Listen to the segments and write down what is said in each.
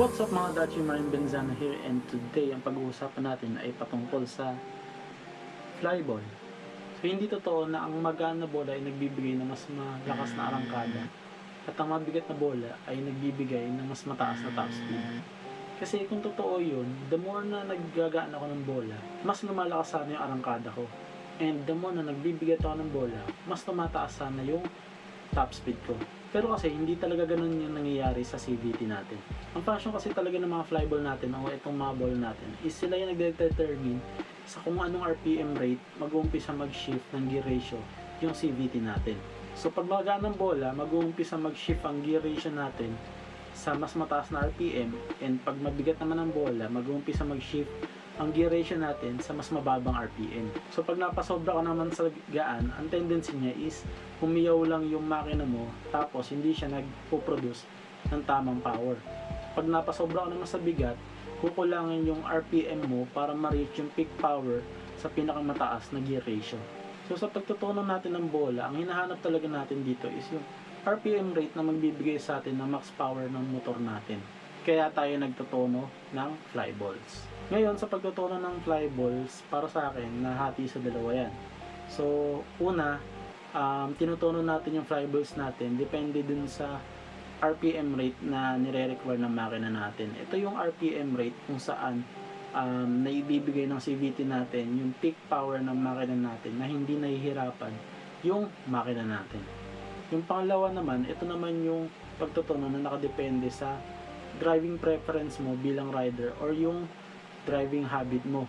What's up mga Dachi Marin Benzano here, and today ang pag-uusapan natin ay patungkol sa flyball. So hindi totoo na ang magaan na bola ay nagbibigay ng mas malakas na arangkada at ang mabigat na bola ay nagbibigay ng mas mataas na top speed. Kasi kung totoo yun, the more na naggagaan ako ng bola, mas lumalakas sana yung arangkada ko. And the more na nagbibigat ako ng bola, mas tumataas sana yung top speed ko. Pero kasi hindi talaga ganun yung nangyayari sa CVT natin. Ang function kasi talaga ng mga flyball natin o itong mga ball natin is sila yung nagde-determine sa kung anong RPM rate mag-uumpisa mag-shift ng gear ratio yung CVT natin. So pag magaan ng bola, mag-uumpisa mag-shift ang gear ratio natin sa mas mataas na RPM, and pag mabigat naman ang bola, mag-uumpisa mag-shift ang gear ratio natin sa mas mababang RPM. So pag napasobra ka naman sa gaan, ang tendency niya is humiyaw lang yung makina mo, tapos hindi siya nagpo-produce ng tamang power. Pag napasobra ka naman sa bigat, kukulangin yung RPM mo para ma-reach yung peak power sa pinakamataas na gear ratio. So sa pagtutunan natin ng bola, ang hinahanap talaga natin dito is yung RPM rate na magbibigay sa atin ng max power ng motor natin. Kaya tayo nagtutuno ng flyballs. Ngayon, sa pagtutuno ng flyballs, para sa akin, nahati sa dalawa yan. So, una, tinutuno natin yung flyballs natin, depende dun sa RPM rate na nire-require ng makina natin. Ito yung RPM rate kung saan naibibigay ng CVT natin yung peak power ng makina natin na hindi nahihirapan yung makina natin. Yung pangalawa naman, ito naman yung pagtutuno na nakadepende sa driving preference mo bilang rider or yung driving habit mo.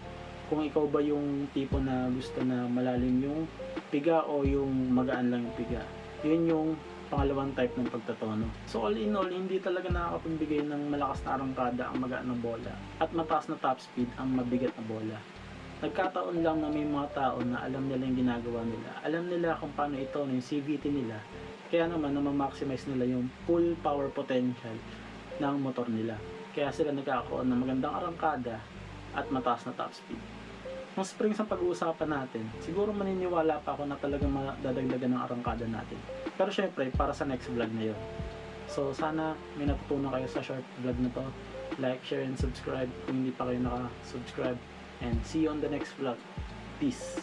Kung ikaw ba yung tipo na gusto na malalim yung piga o yung magaan lang yung piga. Yun yung pangalawang type ng pagtutuno. So all in all, hindi talaga nakakapagbigay ng malakas na arangkada ang magaan na bola at mataas na top speed ang mabigat na bola. Nagkataon lang na may mga tao na alam nila yung ginagawa nila. Alam nila kung paano ito na yung CVT nila. Kaya naman na ma-maximize nila yung full power potential ng motor nila. Kaya sila nagkakaroon ng magandang arangkada at mataas na top speed. Nung springs ang pag-uusapan natin, siguro maniniwala pa ako na talagang madadagdagan ng arangkada natin. Pero syempre, para sa next vlog na yun. So sana may natutunan kayo sa short vlog na to. Like, share, and subscribe kung hindi pa kayo naka-subscribe. And see you on the next vlog. Peace!